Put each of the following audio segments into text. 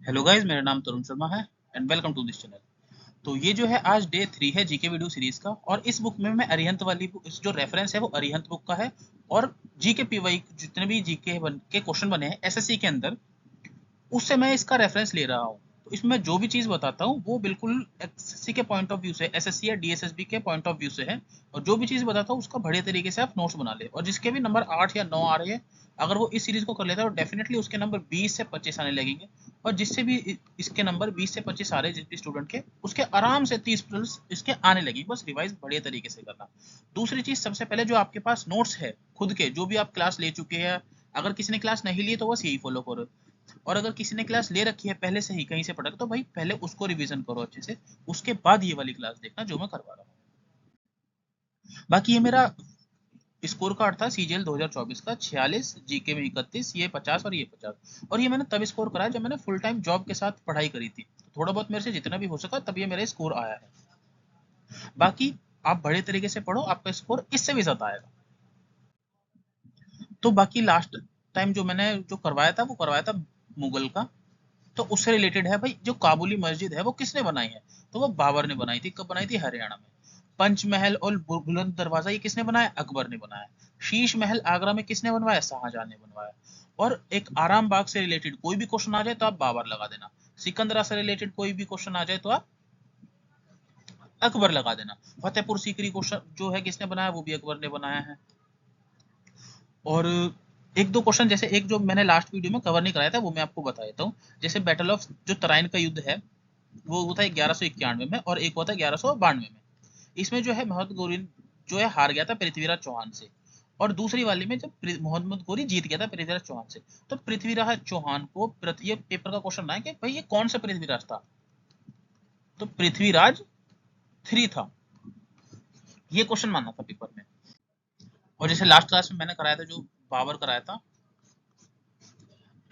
Hello guys, मेरा नाम तरुण शर्मा है and welcome to this channel. तो ये जो है आज डे 3 है जीके वीडियो सीरीज का, और इस बुक में मैं अरिहंत वाली इस जो रेफरेंस है वो अरिहंत बुक का है। और जीके पीवाई जितने भी जीके के क्वेश्चन बने हैं एसएससी के अंदर, उससे मैं इसका रेफरेंस ले रहा हूँ। तो इसमें जो भी चीज़ बताता हूँ वो बिल्कुल एसएससी के पॉइंट ऑफ व्यू से, एसएससी या डीएसएसबी के पॉइंट ऑफ व्यू से है। और जो भी चीज़ बताता हूँ उसका बढ़िया तरीके से आप नोट्स बना ले, और जिसके भी नंबर 8 या 9 आ रहे हैं, अगर वो इस सीरीज को कर लेता है तो डेफिनेटली उसके नंबर 20 से 25 आने लगेंगे। और जिससे भी इसके नंबर 20 से 25 आ रहे हैं जिस भी स्टूडेंट के, उसके आराम से 30 प्लस इसके आने लगेंगे। बस रिवाइज बढ़िया तरीके से करना। दूसरी चीज़, सबसे पहले जो आपके पास नोट्स है खुद के, जो भी आप क्लास ले चुके हैं, अगर किसी ने क्लास नहीं ली तो बस यही फॉलो करो। और अगर किसी ने क्लास ले रखी है पहले से ही कहीं से पढ़ा, तो भाई पहले उसको रिवीजन करो अच्छे से, उसके बाद ये वाली क्लास देखना जो मैं करवा रहा हूँ। बाकी ये मेरा स्कोर कार्ड था सीजीएल 2024 का, 46 जीके में 31, ये 50 और ये 50। और ये मैंने तब स्कोर करा जब मैंने फुल टाइम जॉब के साथ पढ़ाई करी थी। थोड़ा बहुत मेरे से जितना भी हो सका तब ये मेरा स्कोर आया है। बाकी आप बड़े तरीके से पढ़ो, आपका स्कोर इससे भी ज्यादा आएगा। तो बाकी लास्ट टाइम जो मैंने जो करवाया था वो करवाया था मुगल का। तो उससे रिलेटेड है भाई, जो काबुली मस्जिद है वो किसने बनाई है? तो वो बाबर ने बनाई थी। कब बनाई थी? हरियाणा में। पंचमहल और बुलंद दरवाजा ये किसने बनाया? अकबर ने बनाया। शीश महल आगरा में किसने बनवाया? शाहजहां ने बनवाया। और एक आराम बाग से रिलेटेड कोई भी क्वेश्चन आ जाए तो आप बाबर लगा देना। सिकंदरा से रिलेटेड कोई भी क्वेश्चन आ जाए तो आप अकबर लगा देना। फतेहपुर सीकरी क्वेश्चन जो है किसने बनाया? वो भी अकबर ने बनाया है। और एक दो क्वेश्चन, जैसे एक जो मैंने लास्ट वीडियो में कवर नहीं कराया था वो मैं आपको बता देता हूँ। जैसे बैटल ऑफ जो तराइन का युद्ध है वो हुआ था 1191 में, और एक हुआ था 1192 में। इसमें जो है मोहम्मद गौरी जो है हार गया था पृथ्वीराज चौहान से। और दूसरी वाली में जब मोहम्मद गौरी जीत गया था पृथ्वीराज चौहान से। तो पृथ्वीराज चौहान को ये पेपर का क्वेश्चन आया कि भाई ये कौन सा पृथ्वीराज था? तो पृथ्वीराज 3 था। ये क्वेश्चन मानना था पेपर में। और जैसे लास्ट क्लास में मैंने कराया था जो बाबर कराया था,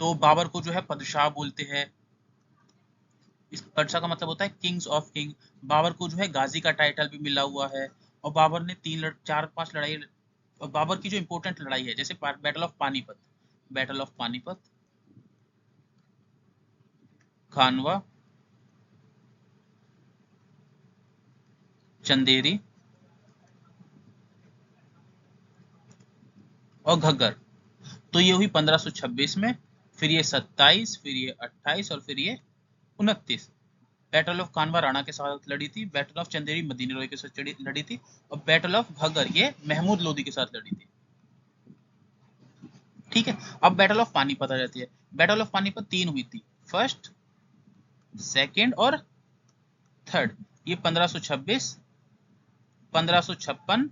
तो बाबर को जो है पदशाह बोलते हैं। इस पदशाह का मतलब होता है किंग्स ऑफ किंग। बाबर को जो है गाजी का टाइटल भी मिला हुआ है। और बाबर ने 4-5 लड़ाई। और बाबर की जो इंपॉर्टेंट लड़ाई है जैसे battle of Panipat, battle of Panipat, Khanwa, Chanderi और घग्गर। तो ये हुई 1526 में। फिर ये 27, फिर ये 28 और फिर ये 29। बैटल ऑफ कानवा राणा के साथ लड़ी थी। बैटल ऑफ चंदेरी मदीनी रॉय के साथ लड़ी थी। और बैटल ऑफ घग्गर ये महमूद लोदी के साथ लड़ी थी। ठीक है। अब बैटल ऑफ पानीपत आ जाती है। बैटल ऑफ पानीपत 3 हुई थी, फर्स्ट, सेकेंड और थर्ड। ये 1526, 1556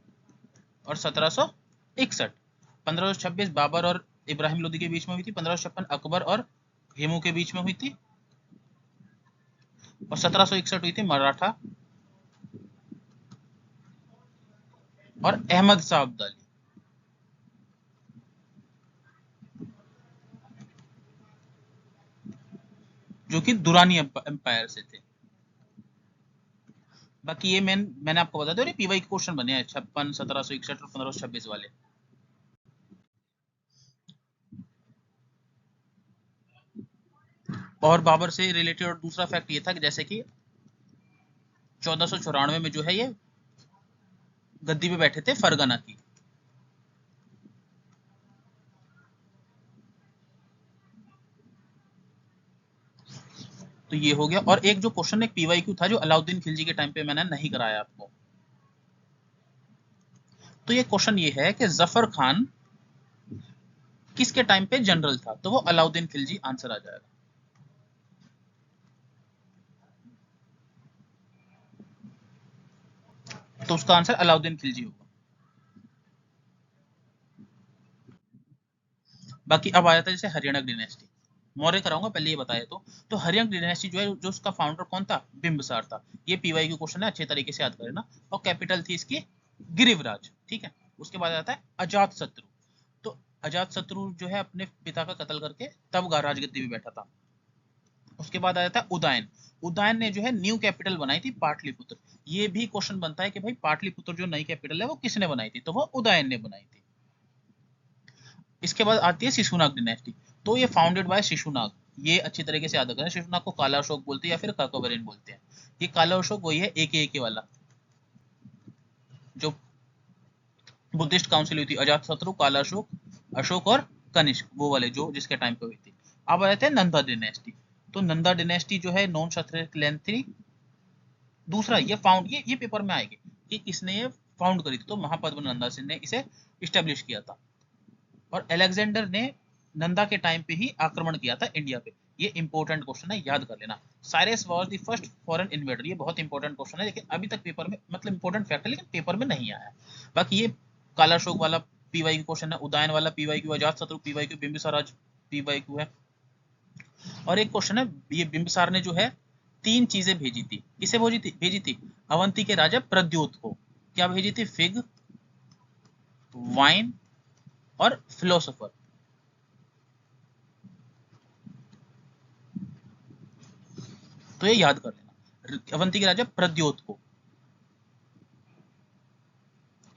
और 1761। 1526 बाबर और इब्राहिम लोदी के बीच में हुई थी। 1556 अकबर और हेमू के बीच में हुई थी। और 1761 हुई थी मराठा और अहमद शाह अब्दाली, जो कि दुरानी एम्पायर से थे। बाकी ये मैंने आपको बता दिया, पीवाई के क्वेश्चन बने हैं 56, 1761 और 1526 वाले। और बाबर से रिलेटेड और दूसरा फैक्ट ये था कि जैसे कि 1494 में जो है ये गद्दी पे बैठे थे फरगना की। तो ये हो गया। और एक जो क्वेश्चन एक पीवाईक्यू था जो अलाउद्दीन खिलजी के टाइम पे मैंने नहीं कराया आपको। तो ये क्वेश्चन ये है कि जफर खान किसके टाइम पे जनरल था? तो वो अलाउद्दीन खिलजी आंसर आ जाएगा। तो उसका आंसर अलाउद्दीन खिलजी होगा। बाकी अब आया था जैसे हरियाणा डिनेस्टी, मौर्य कराऊंगा पहले ये बताया। तो हरियाणा डिनेस्टी जो है, जो उसका फाउंडर कौन था? बिंबिसार था। ये पीवाई क्यू क्वेश्चन है, अच्छे तरीके से याद करना। और कैपिटल थी इसकी गिरिवराज। ठीक है। उसके बाद आता है अजात शत्रु। तो अजात शत्रु जो है अपने पिता का कत्ल करके तब राजगद्दी में बैठा था। उसके बाद आया था उदयन। उदयन ने जो है न्यू कैपिटल बनाई थी पाटलिपुत्र। ये भी क्वेश्चन बनता है कि भाई पाटलिपुत्र जो नई कैपिटल है वो किसने बनाई थी? तो वो उदयन ने बनाई थी। इसके बाद आती है शिशुनाग डिनेस्टी। तो ये फाउंडेड बाय शिशुनाग। ये अच्छी तरीके से याद रखना। शिशुनाग को काला अशोक बोलते हैं या फिर काकावरिन बोलते हैं। ये काला अशोक वही है एक वाला जो बुद्धिस्ट काउंसिल हुई थी, अजातशत्रु, काला अशोक, अशोक और कनिष्क, वो वाले जो जिसके टाइम पे हुई थी। अब आ जाते हैं नंदा डिनेस्टी। तो नंदा डिनेस्टी जो है नॉन क्षत्रिय लेंथ थी। दूसरा ये फाउंड, ये पेपर में आएगी कि किसने ये फाउंड करी थी, तो महापद्म नंदा सिंह ने इसे इस्टेब्लिश किया था। और अलेक्जेंडर ने नंदा के टाइम पे ही आक्रमण किया था इंडिया पे। ये इंपॉर्टेंट क्वेश्चन है, याद कर लेना। Cyrus was the first foreign invader, ये बहुत इंपॉर्टेंट क्वेश्चन है, लेकिन अभी तक पेपर में, मतलब इंपॉर्टेंट फैक्ट है लेकिन पेपर में नहीं आया। बाकी ये काला अशोक वाला पीवाई क्यू क्वेश्चन है, उदयन वाला PY Q, Ajatashatru PY Q, Bimbisara PY Q है। और एक क्वेश्चन है, ये बिंबिसार ने जो है 3 चीजें भेजी थी। किसे भेजी थी? अवंती के राजा प्रद्योत को। क्या भेजी थी? फिग, वाइन और फिलोसोफर। तो ये याद कर लेना, अवंती के राजा प्रद्योत को।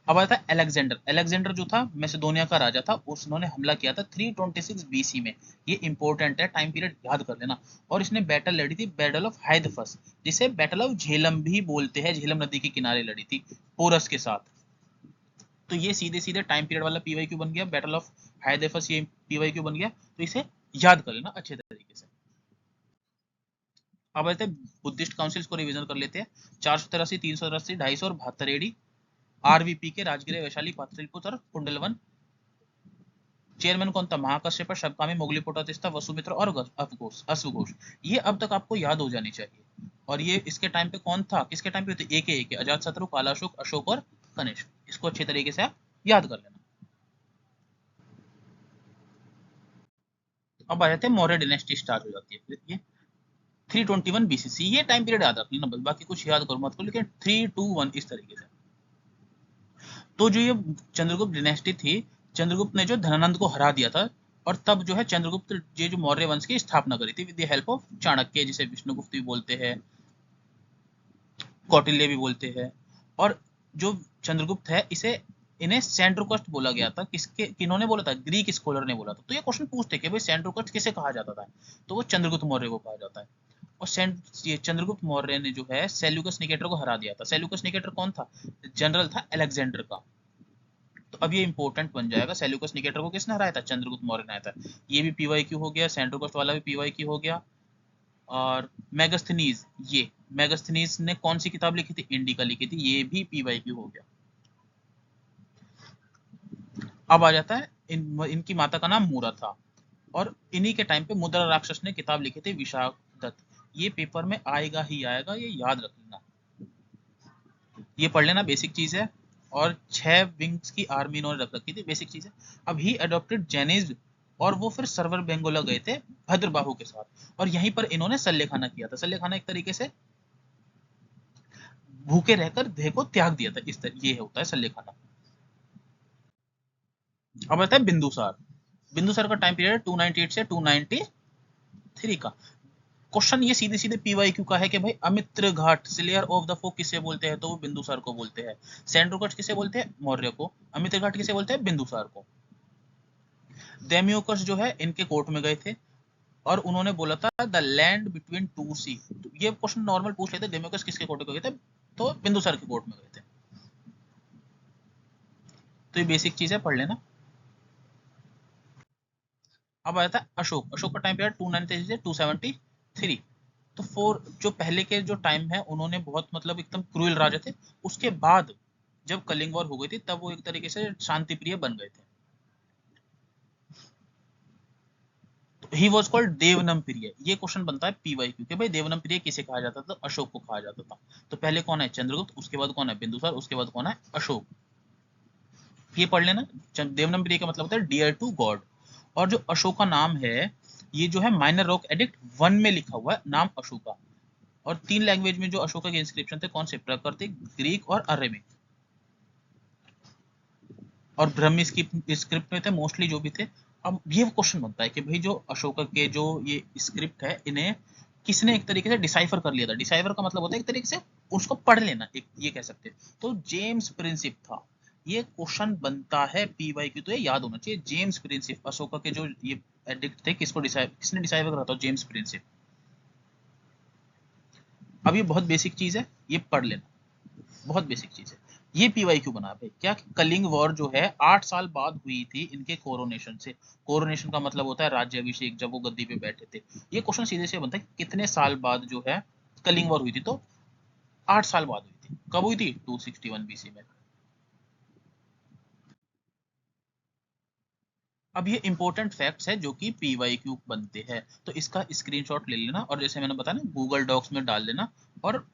अब आता है अलेक्जेंडर। अलेक्जेंडर जो था मैसेडोनिया का राजा था, उसने हमला किया था 326 बीसी में। ये इंपॉर्टेंट है, टाइम पीरियड याद कर लेना। और इसने बैटल लड़ी थी, बैटल ऑफ हाइदफस, जिसे बैटल ऑफ झेलम भी बोलते हैं। झेलम नदी के किनारे लड़ी थी पोरस के साथ। तो ये सीधे सीधे टाइम पीरियड वाला पीवाईक्यू बन गया। बैटल ऑफ हाइदफस ये पीवाईक्यू बन गया, तो इसे याद कर लेना अच्छे तरीके से। अब आते हैं बुद्धिस्ट काउंसिल्स को रिवीजन कर लेते हैं। 483, 383, 250 और 72 एडी। आरवीपी के राजगिरे, वैशाली, पाटलिपुत्र और कुंडलवन। चेयरमैन कौन था? महाकश्यप, शबकामी, मोगलीपोटा, वसुमित्र और अश्वघोष। ये अब तक आपको याद हो जानी चाहिए। और ये इसके टाइम पे कौन था, किसके टाइम पे थे? एक अजातशत्रु, काला अशोक, अशोक और कनिष्क। इसको अच्छे तरीके से आप याद कर लेना। अब आ जाते हैं मौर्य डायनेस्टी स्टार्ट हो जाती है। ये 321 बीसीसी, ये टाइम पीरियड याद रख लेना बस, बाकी कुछ याद करो मत करो, लेकिन 321 इस तरीके से। तो जो ये चंद्रगुप्त डायनेस्टी थी, चंद्रगुप्त ने जो धनानंद को हरा दिया था, और तब जो है चंद्रगुप्त ये जो मौर्य वंश की स्थापना करी थी with the help of Chanakya, जिसे विष्णुगुप्त भी बोलते हैं, कौटिल्य भी बोलते हैं। और जो चंद्रगुप्त है, इसे इन्हें सेंट्रोकस्ट बोला गया था। किसके, किन्होंने बोला था? ग्रीक स्कॉलर ने बोला था। तो ये क्वेश्चन पूछते कि भाई सेंट्रोकस्ट किसे कहा जाता था, तो वो चंद्रगुप्त मौर्य को कहा जाता है। और ये चंद्रगुप्त मौर्य ने जो है सेल्यूकस निकेटर को हरा दिया था। सेल्यूकस निकेटर कौन था? जनरल था अलेक्जेंडर का। तो अब ये इंपॉर्टेंट बन जाएगा, सेल्यूकस निकेटर को किसने हराया था? चंद्रगुप्त मौर्य ने हराया था। ये भी पीवाईक्यू हो गया, सेंट्रोकस्ट वाला भी पीवाईक्यू हो गया। और मेगास्थनीज, ये मेगास्थनीज ने कौन सी किताब लिखी थी? इंडिका लिखी थी, ये भी पीवाईक्यू हो गया। अब आ जाता है इनकी माता का नाम मूरा था, और इन्हीं के टाइम पे मुद्रा राक्षस ने किताब लिखी थी विशाख दत्त। ये पेपर में आएगा ही आएगा, ये याद रख लेना, ये पढ़ लेना, बेसिक चीज है। और 6 विंग्स की आर्मी इन्होंने रख रखी थी, बेसिक चीज है। अब ही अडॉप्टेड जैनिज्म, और वो फिर सर्वर बेंगोला गए थे भद्रबाहु के साथ, और यहीं पर इन्होंने सल्लेखाना किया था। सल्लेखाना एक तरीके से भूखे रहकर देह को त्याग दिया था, इस तरह ये होता है सल्लेखाना। अब आता है बिंदुसार। बिंदुसार का टाइम पीरियड 298 से 293 का। क्वेश्चन ये सीधे सीधे पीवाईक्यू का है कि भाई अमित्र घाट, स्लेयर ऑफ द फोक किसे बोलते हैं? तो वो बिंदुसार को बोलते हैं। सेंट्रोकस्ट किसे बोलते हैं? मौर्य को। अमित्र घाट किसे बोलते हैं? बिंदुसार को। डेमियोकस जो है इनके कोर्ट में गए थे, और उन्होंने बोला था द लैंड बिटवीन टू सी। ये क्वेश्चन नॉर्मल पूछ लेते, डेमियोकस किसके कोर्ट में गए थे? तो बिंदुसार के कोर्ट में गए थे। तो ये बेसिक चीज है, पढ़ लेना। अब आया था अशोक। अशोक का टाइम पीरियड 293 से 273। तो जो पहले के जो टाइम है, उन्होंने बहुत मतलब एकदम क्रूएल राजा थे। उसके बाद जब कलिंग वॉर हो गई थी, तब वो एक तरीके से शांति प्रिय बन गए थे। ही वॉज कॉल्ड देवनम प्रिय। ये क्वेश्चन बनता है पीवाईक्यू कि भाई देवनम प्रिय किसे कहा जाता था? अशोक को कहा जाता था। तो पहले कौन है? चंद्रगुप्त, उसके बाद कौन है? बिंदुसार, उसके बाद कौन है? अशोक। ये पढ़ लेना। देवनम प्रिय का मतलब होता है डियर टू गॉड। और जो अशोक का नाम है, ये जो है माइनर रॉक एडिक्ट 1 में लिखा हुआ है नाम अशोका। और 3 लैंग्वेज में जो अशोका के इंस्क्रिप्शन थे, कौन से? प्राकृतिक, ग्रीक और अरेबिक। और ब्रह्मी स्क्रिप्ट में थे मोस्टली जो भी थे। अब ये क्वेश्चन बनता है कि भाई जो अशोका के जो ये स्क्रिप्ट है, इन्हें किसने एक तरीके से डिसाइफर कर लिया था? डिसाइफर का मतलब होता है एक तरीके से उसको पढ़ लेना, एक ये कह सकते हैं। तो जेम्स प्रिंसिप था। ये क्वेश्चन बनता है पीवाईक्यू, तो ये याद होना चाहिए। जेम्स प्रिंसिप, अशोका के जो ये एडिक्ट थे, किसने डिसाइड करा था? James Prinsep. अब ये बहुत बेसिक चीज है, ये पढ़ लेना, बहुत बेसिक चीज है। ये पीवाईक्यू बना भाई क्या, कलिंग वॉर जो है 8 साल बाद हुई थी इनके कोरोनेशन से। कोरोनेशन का मतलब होता है राज्याभिषेक, जब वो गद्दी पे बैठे थे। ये क्वेश्चन सीधे से बनता है कितने साल बाद जो है कलिंग वॉर हुई थी, तो 8 साल बाद हुई थी। कब हुई थी? 261 बीसी में। अब ये इंपॉर्टेंट फैक्ट्स है जो कि पीवाईक्यू बनते हैं, तो इसका स्क्रीनशॉट ले लेना और जैसे मैंने बताया ना गूगल डॉक्स में डाल देना और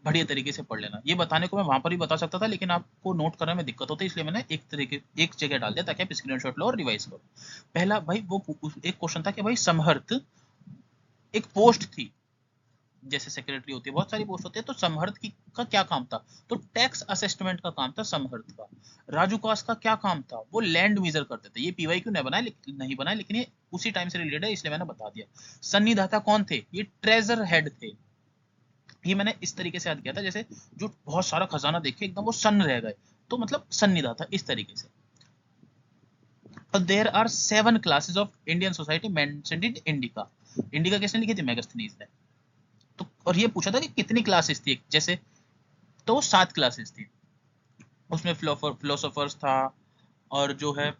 बढ़िया तरीके से पढ़ लेना। ये बताने को मैं वहां पर भी बता सकता था, लेकिन आपको नोट करने में दिक्कत होती है, इसलिए मैंने एक जगह डाल दिया ताकि आप स्क्रीनशॉट लो और रिवाइज करो। पहला भाई वो एक क्वेश्चन था कि भाई समहर्थ एक पोस्ट थी, जैसे सेक्रेटरी होती है, बहुत सारी पोस्ट होती है, तो समहर्थ की का क्या काम था? तो टैक्स असेसमेंट का काम था समहर्थ का। राजू कास का क्या काम था? वो लैंड मेजर करते थे। ये पीवाईक्यू नहीं बनाया, लेकिन ये उसी टाइम से रिलेटेड है, इसलिए मैंने बता दिया। सन्नी दाता कौन थे? ये ट्रेजर हेड थे। ये मैंने इस तरीके से याद किया था, जैसे जो बहुत सारा खजाना देखे एकदम वो सन रह गए, तो मतलब सन्नी दाता, इस तरीके से। और there are 7 classes of Indian society mentioned in Indica. Indica किसने लिखी थी? मेगास्थनीज ने। तो और ये पूछा था कि कितनी क्लासेस थी, जैसे तो 7 क्लासेस थी। उसमें फिलोसोफर्स था, और जो है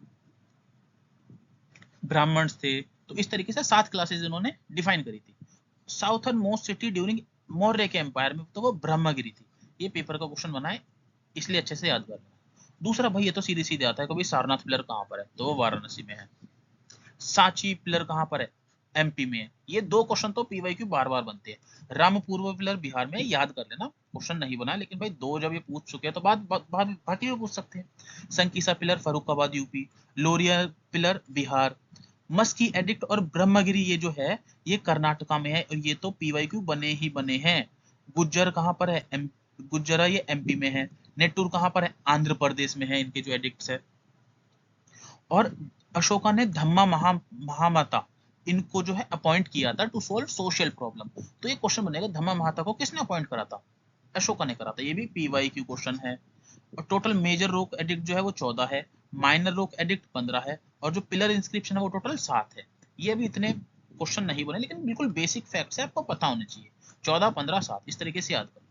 ब्राह्मण्स थे, तो इस तरीके से 7 क्लासेस इन्होंने डिफाइन करी थी। Southern most city during Maurya के एम्पायर में, तो वो ब्रह्मगिरी थी। ये पेपर का क्वेश्चन बना है, इसलिए अच्छे से याद कर लेना। दूसरा भाई ये तो सीधे सीधे आता है, कभी सारनाथ पिलर कहाँ पर है? तो वो वाराणसी में है। सांची पिलर कहाँ पर है? एमपी में है। ये दो क्वेश्चन तो पीवाईक्यू बार बार बनते हैं। रामपूर्व पिलर बिहार में, याद कर लेना, क्वेश्चन नहीं बना, लेकिन भाई दो जब ये पूछ चुके हैं तो बाकी भी पूछ सकते हैं। संकीसा पिलर फरुखाबाद यूपी, लोरिया पिलर बिहार, मस्की एडिक्ट और ब्रह्मगिरी ये जो है ये कर्नाटका में है, और ये तो पीवाईक्यू बने ही बने हैं। गुज्जर कहाँ पर है? गुज्जरा ये एमपी में है। नेटूर कहाँ पर है? आंध्र प्रदेश में है, इनके जो एडिक्ट्स है। और अशोका ने धम्मा महामाता इनको जो है अपॉइंट किया था टू सोल्व सोशल प्रॉब्लम। तो ये क्वेश्चन बनेगा, धम्मा महाता को किसने अपॉइंट करा था? अशोका ने करा था। ये भी पीवाईक्यू क्वेश्चन है। और टोटल मेजर रोक एडिक्ट जो है वो 14 है, माइनर रोक एडिक्ट 15 है, और जो पिलर इंस्क्रिप्शन है वो टोटल 7 है। ये भी इतने क्वेश्चन नहीं बने, लेकिन बिल्कुल बेसिक फैक्ट्स है, आपको पता होने चाहिए। 14, 15, 7 इस तरीके से याद करो।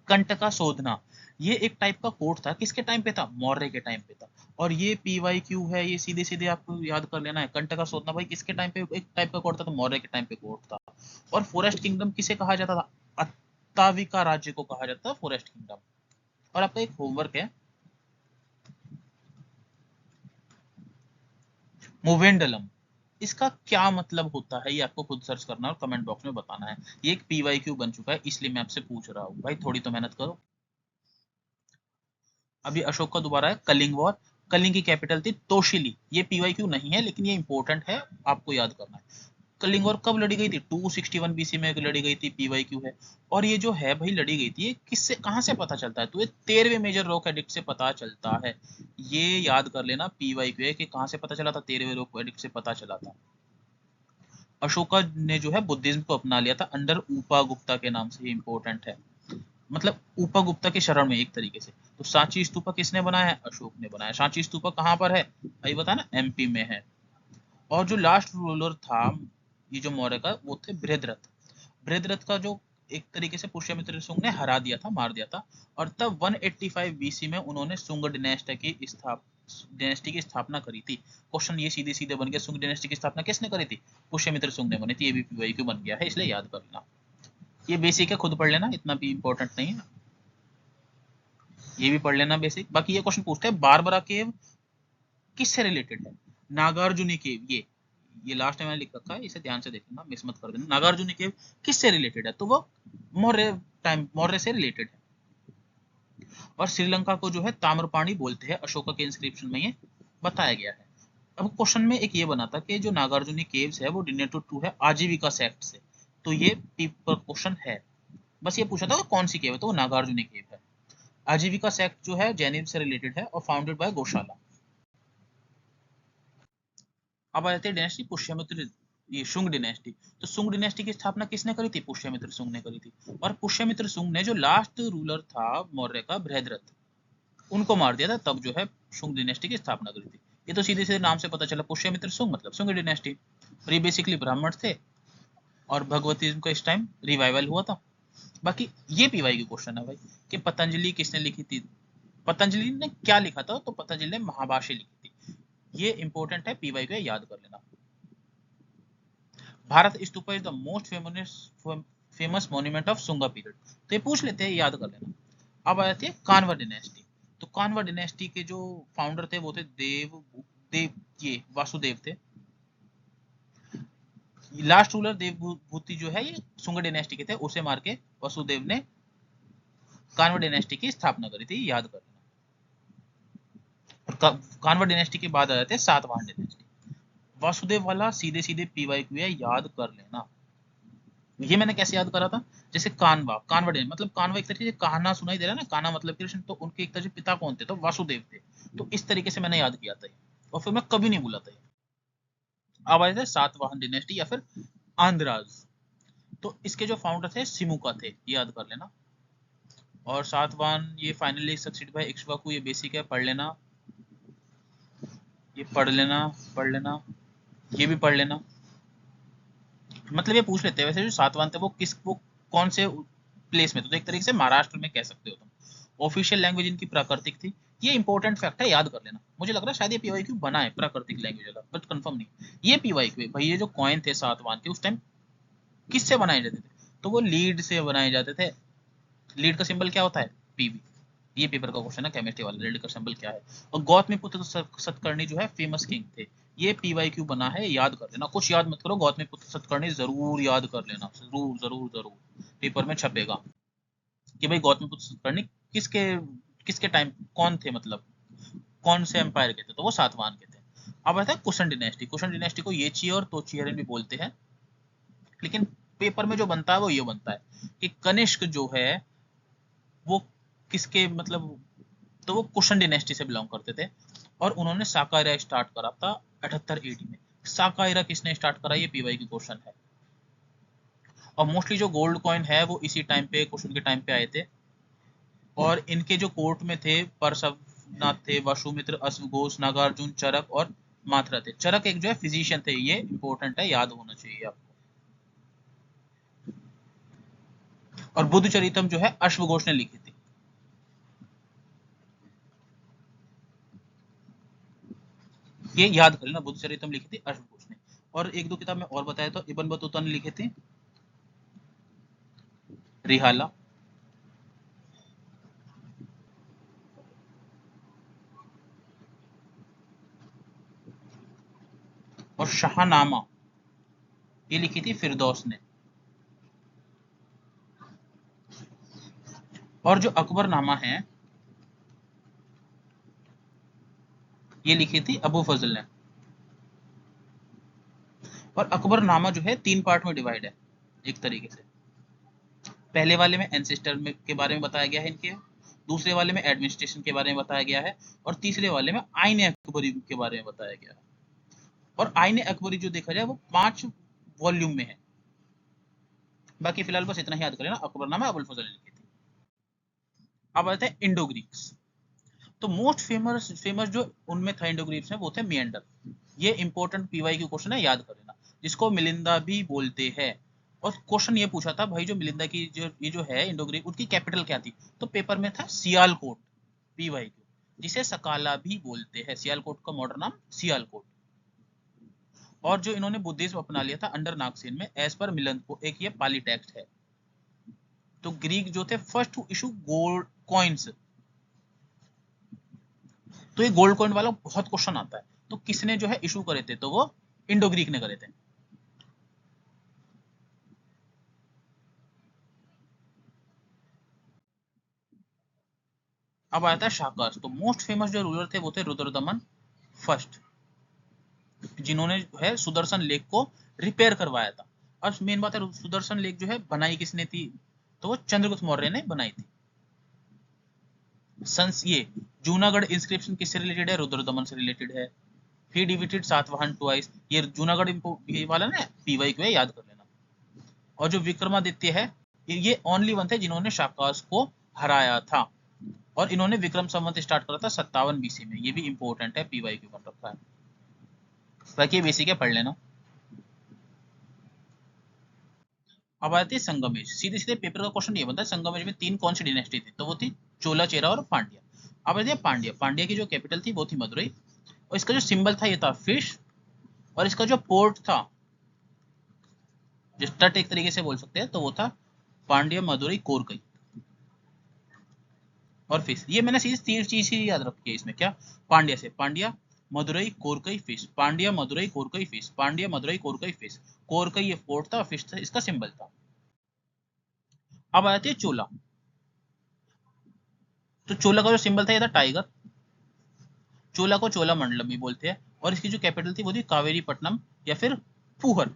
कंटका शोधना, ये एक टाइप का कोड था, किसके टाइम पे था? मौर्य के टाइम पे था। और ये पीवाईक्यू है, ये सीधे सीधे आपको याद कर लेना है। कंटका शोधना भाई किसके टाइम पे एक टाइप का कोड था? तो मौर्य के टाइम पे कोड था। और फॉरेस्ट किंगडम किसे कहा जाता था? अत्ताविका राज्य को कहा जाता था फॉरेस्ट किंगडम। और आपका एक होमवर्क है, मोवेंडलम, इसका क्या मतलब होता है ये आपको खुद सर्च करना और कमेंट बॉक्स में बताना है। ये एक पीवाईक्यू बन चुका है, इसलिए मैं आपसे पूछ रहा हूँ भाई, थोड़ी तो मेहनत करो। अभी अशोक का दोबारा है, कलिंग वॉर। कलिंग की कैपिटल थी तोशिली। ये पीवाईक्यू नहीं है, लेकिन ये इंपॉर्टेंट है, आपको याद करना है। कलिंग वॉर कब लड़ी गई थी? 261 बीसी में लड़ी गई थी, पीवाईक्यू है। और ये जो है भाई लड़ी गई थी, ये किससे, कहां से पता चलता है? तो ये 13वें मेजर रॉक एडिक्ट से पता चलता है। ये याद कर लेना, पीवाईक्यू है कि कहां से पता चला था? 13वें रॉक एडिक्ट से पता चला था। अशोका ने जो है बुद्धिज्म को अपना लिया था अंडर उपा गुप्ता के नाम से, इंपॉर्टेंट है। मतलब उपा गुप्ता के शरण में एक तरीके से। तो सांची स्तूपा किसने बनाया है? अशोक ने बनाया। सांची स्तूपा कहाँ पर है भाई, बता ना, एमपी में है। और जो लास्ट रूलर था ये जो मौर्य का, वो थे बृहद्रथ। बृहद्रथ का जो एक तरीके से पुष्यमित्र सुंग ने हरा दिया था, मार दिया था। और तब 185 बीसी में उन्होंने सुंग डायनेस्टी की स्थापना करी थी। क्वेश्चन ये सीधे सीधे बन गया, सुंग डायनेस्टी की स्थापना किसने करी थी? पुष्यमित्र सुंग ने बनी थी। ये भी पीवाईक्यू बन गया है, इसलिए याद कर लेना। ये बेसिक है, खुद पढ़ लेना, इतना भी इंपॉर्टेंट नहीं है। ये भी पढ़ लेना बेसिक। बाकी ये क्वेश्चन पूछते हैं बारबरा केव किससे रिलेटेड है? नागार्जुनी केव, ये लास्ट में मैंने लिख रखा है, इसे ध्यान से देखना, मिस मत कर देना। नागार्जुनी केव किससे रिलेटेड है? तो वो मौर्य से रिलेटेड है। और श्रीलंका को जो है ताम्रपाणी बोलते हैं, अशोका के इंस्क्रिप्शन में ये बताया गया है। अब क्वेश्चन में एक ये बना था कि जो नागार्जुनी केव्स है वो रिलेटेड टू है आजीविका सेक्ट से। तो ये पेपर क्वेश्चन है। बस ये पूछा था कौन सी केव है, तो वो नागार्जुनी केव है। आजीविका सेक्ट जो है जैनिज्म से रिलेटेड है और फाउंडेड बाय गौशाला। अब आ जाते हैं डायनेस्टी पुष्यमित्र, ये शुंग डायनेस्टी। तो शुंग डायनेस्टी की स्थापना किसने करी थी? पुष्यमित्र शुंग ने करी थी। और पुष्यमित्र शुंग ने जो लास्ट रूलर था मौर्य का, बृहद्रथ, उनको मार दिया था, तब जो है शुंग डिनेस्टी की स्थापना करी थी। ये तो सीधे सीधे नाम से पता चला, पुष्यमित्र शुंग मतलब शुंग डिनेस्टी। और ये बेसिकली ब्राह्मण थे और भगवतीज्म का इस टाइम रिवाइवल हुआ था। बाकी ये पीवाई की क्वेश्चन है भाई कि पतंजलि किसने लिखी थी। पतंजलि ने क्या लिखा था, तो पतंजलि ने महाभाष्य लिखी थी। ये इंपॉर्टेंट है, पीवाई को याद कर लेना। Bharat stupa is the most famous monument of Sunga period. तो ये पूछ लेते हैं, याद कर लेना। अब आ जाती है कान्वा डिनेस्टी। तो कान्वा डिनेस्टी के जो फाउंडर थे वो थे देव ये वासुदेव थे। लास्ट रूलर देवभूति जो है ये सुंगा डिनेस्टी के थे, उसे मार के वसुदेव ने कान्वा डिनेस्टी की स्थापना करी थी, याद कर लेना। और कान्वा डिनेस्टी के बाद आ जाते हैं सातवाहन डिनेस्टी। वासुदेव वाला सीधे सीधे पीवाई क्यू है, याद कर लेना। ये मैंने कैसे याद करा था, जैसे कानवा मतलब कानवा एक तरीके से कहना सुनाई दे रहा है ना, कान्हा मतलब कृष्ण, तो उनके एक तरह से पिता कौन थे, तो वासुदेव थे। तो इस तरीके से मैंने याद किया था और फिर मैं कभी नहीं भूला था। अब आए थे सातवाहन डिनेस्टी या फिर आंध्राज। तो इसके जो फाउंडर थे सिमुका थे, याद कर लेना। और सातवाहन ये फाइनली सक्सीड बाय इक्ष्वाकु, ये बेसिक है, पढ़ लेना, ये पढ़ लेना, पढ़ लेना, ये भी पढ़ लेना। मतलब ये पूछ लेते हैं वैसे जो सातवाहन थे वो कौन से प्लेस में थे, तो एक तरीके से महाराष्ट्र में कह सकते हो तुम। ऑफिशियल लैंग्वेज इनकी प्राकृतिक थी। ये इंपॉर्टेंट फैक्ट है, याद कर लेना। मुझे लग रहा है शायद ये पीवाईक्यू बना है प्राकृतिक लैंग्वेज वाला, बट कंफर्म नहीं। ये पीवाईक्यू भाई, ये जो कॉइन थे सातवाहन के उस टाइम किससे बनाए जाते थे, तो वो लीड से बनाए जाते थे। लीड का सिंबल क्या होता है, पीवी। ये पेपर का क्वेश्चन है केमिस्ट्री वाला, लीड का सिंबल क्या है। और गौतमीपुत्र सतकर्णी जो है फेमस किंग थे। ये पीवाईक्यू बना है, याद कर लेना। कुछ याद मत करो, गौतमीपुत्र सतकर्णी जरूर याद कर लेना, जरूर जरूर जरूर पेपर में छपेगा कि भाई गौतमीपुत्र सतकर्णी किसके किसके टाइम कौन थे, मतलब कौन से एम्पायर के थे, तो वो सातवाहन के थे। अब आता है कुशन डिनेस्टी। कुशन डिनेस्टी को येची और तोचियरन भी बोलते हैं, लेकिन पेपर में जो बनता है वो ये बनता है कि कनिष्क जो है वो किसके मतलब, तो वो कुशन डिनेस्टी से बिलोंग करते थे। और उन्होंने साकायरा स्टार्ट करा था 78 एडी में। साकायरा किसने स्टार्ट करा, ये पीवाई की क्वेश्चन है। और मोस्टली जो गोल्ड कॉइन है वो इसी टाइम पे, क्वेश्चन के टाइम पे आए थे। और इनके जो कोर्ट में थे परसवनाथ थे, वसुमित्र, अश्वघोष, नागार्जुन, चरक और मात्रा थे। चरक एक जो है फिजिशियन थे, ये इंपॉर्टेंट है, याद होना चाहिए आपको। और बुद्ध चरितम जो है अश्वघोष ने लिखी थी। ये याद कर लेना, बुद्ध चरितम लिखी थी अश्वघोष ने। और एक दो किताब में और बताया तो इब्न बतूता ने लिखे थे रिहाला। और शाहनामा ये लिखी थी फिरदौस ने। और जो अकबरनामा है ये लिखी थी अबू फजल ने। और अकबरनामा जो है 3 पार्ट में डिवाइड है एक तरीके से। पहले वाले में एंसेस्टर में के बारे में बताया गया है इनके, दूसरे वाले में एडमिनिस्ट्रेशन के बारे में बताया गया है, और तीसरे वाले में आईने अकबरी के बारे में बताया गया है। और आईने अकबरी जो देखा जाए वो 5 वॉल्यूम में है। बाकी फिलहाल बस इतना ही याद करें ना, अकबरनामा अबुल फजल ने लिखी थी। अब आते हैं इंडो ग्रीक्स। तो मोस्ट फेमस फेमस जो उनमें था इंडो ग्रीक्स में वो थे मियंडर। ये इंपॉर्टेंट पीवाई की क्वेश्चन है, याद कर लेना। जिसको मिलिंदा भी बोलते हैं। और क्वेश्चन ये पूछा था भाई, जो मिलिंदा की जो ये जो है इंडो ग्रीक, उनकी कैपिटल क्या थी, तो पेपर में था सियालकोट, पीवाई क्यू। जिसे सकाला भी बोलते हैं, सियालकोट का मॉडर्न नाम सियालकोट। और जो इन्होंने बुद्धिज्म अपना लिया था अंडर नागसेन में, एज पर मिलन को, एक ये पाली टेक्स्ट है। तो ग्रीक जो थे first to issue gold coins. तो ये गोल्ड कॉइन वाला बहुत क्वेश्चन आता है, तो किसने जो है इशू करे थे, तो वो इंडो ग्रीक ने करे थे। अब आता है शाकास। तो मोस्ट फेमस जो रूलर थे वो थे रुद्रदमन फर्स्ट, जिन्होंने जो है सुदर्शन लेक को रिपेयर करवाया था। अब मेन बात है, सुदर्शन लेक जो है बनाई किसने थी, तो वो चंद्रगुप्त मौर्य ने बनाई थी। संस ये जूनागढ़ इंस्क्रिप्शन किससे रिलेटेड है, रुद्रदमन से रिलेटेड है। ही डिविटेड सातवाहन ट्वाइस, ये जूनागढ़ ये वाला ना पीवाई को है, याद कर लेना। और जो विक्रमादित्य है, ये ओनली वन थे जिन्होंने शाकास को हराया था। और इन्होंने विक्रम संवत स्टार्ट करा था 57 बीसी में। ये भी इंपॉर्टेंट है, पीवाईक्यू बन रखा है, बाकी बेसिक है, पढ़ लेना। अब आती है संगम एज। सीधे सीधे पेपर का क्वेश्चन ये बनता है, संगम एज में 3 कौन सी डिनेस्टी थी? तो वो थी चोला, चेरा और पांड्या। अब आती है पांड्या। पांड्या की जो कैपिटल थी वो थी मदुरई, और इसका जो सिंबल था ये था फिश, और इसका जो पोर्ट था, जिस तट एक तरीके से बोल सकते हैं, तो वो था पांड्या, मदुरई, कोरकई और फिश। ये मैंने सीधे 3 चीज ही याद रखी है इसमें। क्या? पांड्या से Pandya, Madurai, Korkai, fish. Pandya, Madurai, Korkai, fish. Pandya, Madurai, Korkai, fish. Korkai ये फोर्ट था, फिश था इसका सिंबल था। अब आ जाती है चोला। तो चोला का जो सिंबल था ये था टाइगर। चोला को चोला मंडलम भी बोलते हैं, और इसकी जो कैपिटल थी वो थी कावेरी पट्टनम या फिर पूहर।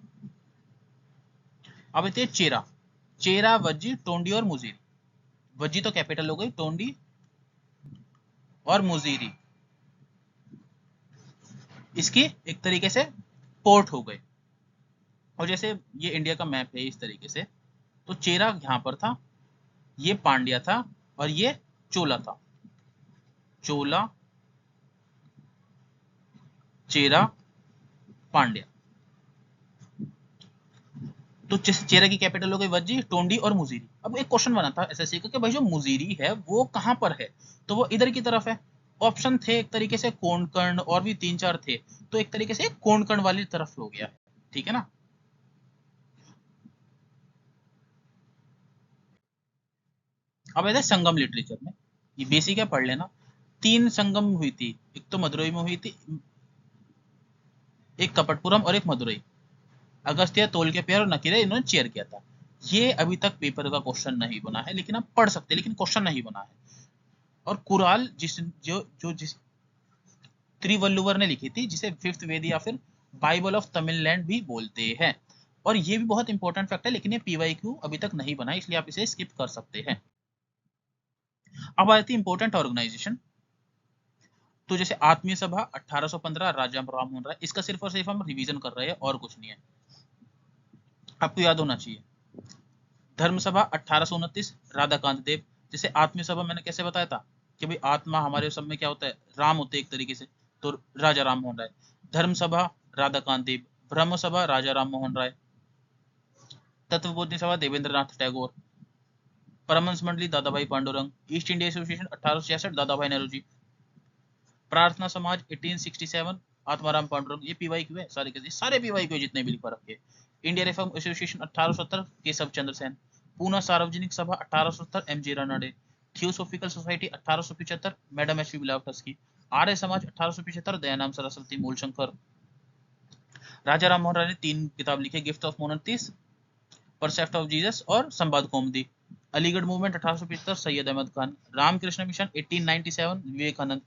अब आते हैं चेरा। चेरा, वज्जी, टोंडी और मुजीरी। वज्जी तो कैपिटल हो गई, टोंडी और मुजीरी इसकी एक तरीके से पोर्ट हो गए। और जैसे ये इंडिया का मैप है इस तरीके से, तो चेरा यहां पर था, ये पांड्या था, और ये चोला था। चोला, चेरा, पांड्या। तो चेरा की कैपिटल हो गई वज्जी, टोंडी और मुजीरी। अब एक क्वेश्चन बना था एसएससी का कि भाई जो मुजीरी है वो कहां पर है? तो वो इधर की तरफ है। ऑप्शन थे एक तरीके से कोंकण, और भी 3-4 थे, तो एक तरीके से कोंकण वाली तरफ हो गया है। ठीक है ना? अब है संगम लिटरेचर में, ये बेसिक है, पढ़ लेना। 3 संगम हुई थी, एक तो मदुरई में हुई थी, एक कपटपुरम और एक मदुरई। अगस्त्य, तोलकाप्पियर और नकीरे इन्होंने चेयर किया था। ये अभी तक पेपर का क्वेश्चन नहीं बना है, लेकिन आप पढ़ सकते हैं, लेकिन क्वेश्चन नहीं बना है। और कुराल जिस त्रिवल्लुवर ने लिखी थी, जिसे फिफ्थ वेद या फिर बाइबल ऑफ तमिललैंड भी बोलते हैं। और ये भी बहुत इंपॉर्टेंट फैक्ट है, लेकिन ये पीवाईक्यू अभी तक नहीं बना है, इसलिए आप इसे स्किप कर सकते हैं। अब आती है इंपॉर्टेंट ऑर्गेनाइजेशन। तो जैसे आत्मीय सभा 1815, राजा राम मोहन राय। इसका सिर्फ और सिर्फ हम रिवीजन कर रहे हैं, और कुछ नहीं है, आपको याद होना चाहिए। धर्म सभा 1829, राधाकांत देव। जैसे आत्मीय सभा मैंने कैसे बताया था कि भाई आत्मा हमारे सब में क्या होता है, राम होते हैं एक तरीके से, तो राजा राम मोहन राय। धर्म सभा राधाकांत देव, ब्रह्म सभा राजा राम मोहन राय, तत्वबोधि सभा देवेंद्र नाथ टैगोर, परमहंस मंडली दादा भाई पांडुरंग, ईस्ट इंडिया एसोसिएशन 1866 दादा भाई नेहरू जी, प्रार्थना समाज 1867 आत्माराम पांडुरंग। ये पीवाईक्यू है, सारे पीवाईक्यू जितने भी लिखा रखे। India reform association 1870 Keshav Chandra Sen, Poona Sarvajanik Sabha 1870 MG Ranade, theosophical society 1875 madam H P Blavatsky, Arya Samaj 1875 Dayanam Saraswati Mulshankar. राजा राम मोहन राय ने 3 किताब लिखे, gift of monotheists, precept of Jesus और संवाद कौमुदी। अलीगढ़ मूवमेंट 1875 सैयद अहमद खान, रामकृष्ण मिशन 1897 विवेकानंद,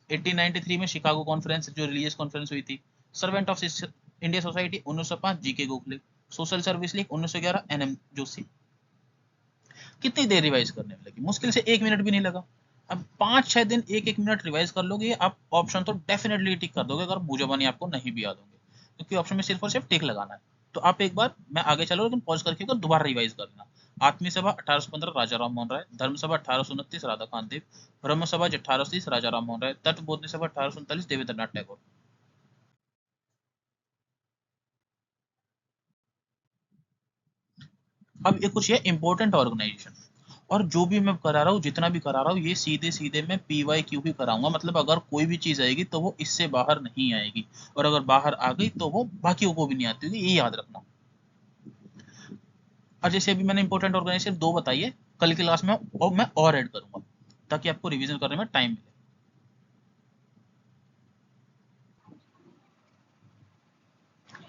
1893 में शिकागो कॉन्फ्रेंस जो रिलीजियस कॉन्फ्रेंस हुई थी। Servant of India society 1905 GK Gokhale, social service league 1911 NM Joshi. कितनी देर रिवाइज करने में लगी? मुश्किल से 1 मिनट भी नहीं लगा। अब 5-6 दिन 1-1 मिनट रिवाइज कर लोगे, आप ऑप्शन तो डेफिनेटली टिक कर दोगे, अगर भूजबानी आपको नहीं भी याद होंगे, क्योंकि ऑप्शन में सिर्फ और सिर्फ टिक लगाना है। तो आप एक बार, मैं आगे चलो लेकिन पॉज करके दोबारा रिवाइज कर लेना। आत्मीय सभा 1815 राजा राम मोहन राय, धर्म सभा 1829 राधाकांत देव, ब्रह्म सभा 1830 राजा राम मोहन राय, तत्वबोधि सभा 1839 देवेंद्र नाथ टैगोर। अब ये कुछ है इंपॉर्टेंट ऑर्गेनाइजेशन, और जो भी मैं करा रहा हूँ, जितना भी करा रहा हूँ, ये सीधे सीधे मैं पीवाईक्यू ही कराऊंगा। मतलब अगर कोई भी चीज आएगी तो वो इससे बाहर नहीं आएगी, और अगर बाहर आ गई तो वो बाकियों को भी नहीं आती होगी, ये याद रखना। और जैसे अभी मैंने इंपॉर्टेंट ऑर्गेनाइजेशन 2 बताई है, कल की क्लास में और मैं और ऐड करूंगा, ताकि आपको रिवीजन करने में टाइम मिले।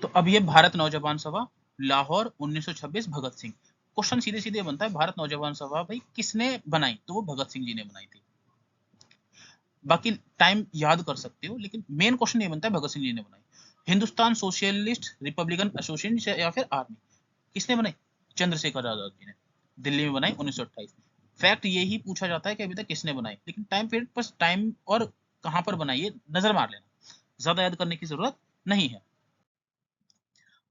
तो अब ये भारत नौजवान सभा, लाहौर 1926 भगत सिंह। क्वेश्चन सीधे सीधे बनता है, भारत नौजवान सभा भाई किसने बनाई? तो वो भगत सिंह जी ने बनाई थी। बाकी टाइम याद कर सकते हो, लेकिन मेन क्वेश्चन ये बनता है भगत सिंह जी ने बनाई। हिंदुस्तान सोशलिस्ट रिपब्लिकन एसोसिएशन या फिर आर्मी, किसने बनाई? चंद्रशेखर आजाद जी ने, दिल्ली में बनाई 1928। फैक्ट यही पूछा जाता है कि अभी तक किसने बनाई, लेकिन टाइम पीरियड बस टाइम और कहां पर बनाई है नजर मार लेना, ज्यादा याद करने की जरूरत नहीं है।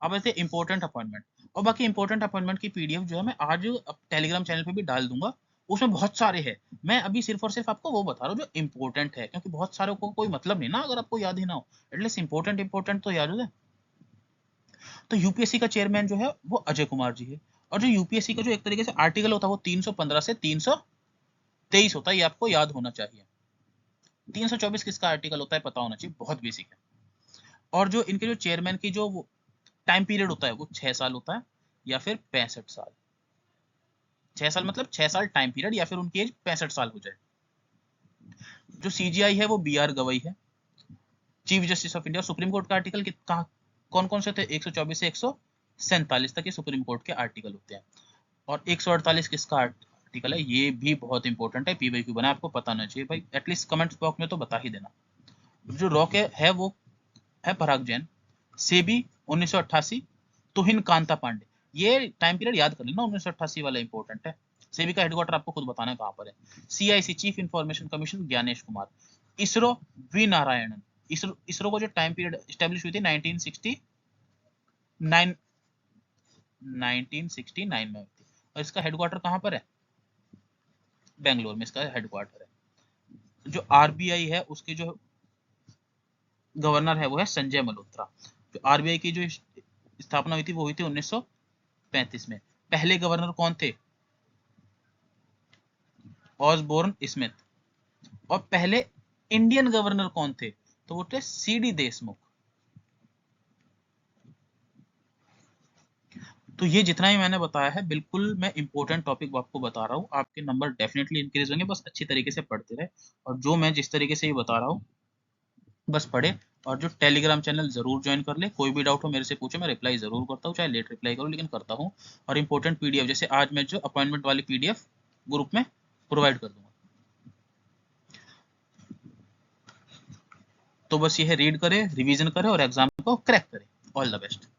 अब ऐसे इंपॉर्टेंट अपॉइंटमेंट, और बाकी इंपॉर्टेंट अपॉइंटमेंट की पीडीएफ जो है मैं आज टेलीग्राम चैनल पे भी डाल दूंगा, उसमें बहुत सारे हैं, मैं अभी सिर्फ और सिर्फ आपको वो बता रहा हूँ जो इंपॉर्टेंट है, क्योंकि बहुत सारे को कोई मतलब नहीं ना अगर आपको याद ही ना हो, एटलीस्ट इंपॉर्टेंट तो याद हो जाए। तो यूपीएससी का चेयरमैन जो है वो अजय कुमार जी है, और जो यूपीएससी का जो एक तरीके से आर्टिकल होता है वो 315 से 323 होता है, ये आपको याद होना चाहिए। 324 किसका आर्टिकल होता है पता होना चाहिए, बहुत बेसिक है। और जो इनके जो चेयरमैन की जो टाइम पीरियड होता है वो 6 साल होता है या फिर 65 साल। 6 साल मतलब 6 साल टाइम पीरियड, या फिर उनकी एज 65 साल हो जाए। जो सीजीआई है वो बीआर गवई है। Chief justice of India, supreme court का आर्टिकल कौन कौन से थे, 124 से 147 तक के सुप्रीम कोर्ट के आर्टिकल होते हैं। और 148 किसका आर्टिकल है, ये भी बहुत इंपॉर्टेंट है, पीवाईक्यू बना, आपको पता होना चाहिए भाई, एटलीस्ट कमेंट बॉक्स में तो बता ही देना। जो रॉक है वो है पराग जैन। सेबी 1988, तुहिन कांता पांडे, ये टाइम पीरियड याद कर लेना, 1988 वाला इंपॉर्टेंट है। सेबी का हेडक्वार्टर आपको खुद बताना है कहां पर है। CIC, chief information commission, Gyanesh Kumar. ISRO, V Narayanan. ISRO को जो टाइम पीरियड एस्टेब्लिश हुई थी 1969 में हुई थी, और इसका हेडक्वार्टर कहां पर है, बेंगलोर में इसका हेडक्वार्टर है। जो आरबीआई है उसके जो गवर्नर है वो है संजय मल्होत्रा। जो आरबीआई की जो स्थापना हुई थी वो हुई थी 1935 में। पहले गवर्नर कौन थे, ऑसबोर्न स्मिथ। और पहले इंडियन गवर्नर कौन थे, तो वो थे सीडी देशमुख। तो ये जितना ही मैंने बताया है बिल्कुल मैं इंपॉर्टेंट टॉपिक आपको बता रहा हूँ, आपके नंबर डेफिनेटली इंक्रीज होंगे, बस अच्छी तरीके से पढ़ते रहे। और जो मैं जिस तरीके से ये बता रहा हूँ बस पढ़े। और जो टेलीग्राम चैनल जरूर ज्वाइन कर ले, कोई भी डाउट हो मेरे से पूछो, मैं रिप्लाई जरूर करता हूँ, चाहे लेट रिप्लाई करूँ लेकिन करता हूँ। और इंपॉर्टेंट पीडीएफ जैसे आज मैं जो अपॉइंटमेंट वाली पीडीएफ ग्रुप में प्रोवाइड कर दूंगा। तो बस ये है, रीड करें, रिवीजन करें और एग्जाम को क्रैक करें। All the best.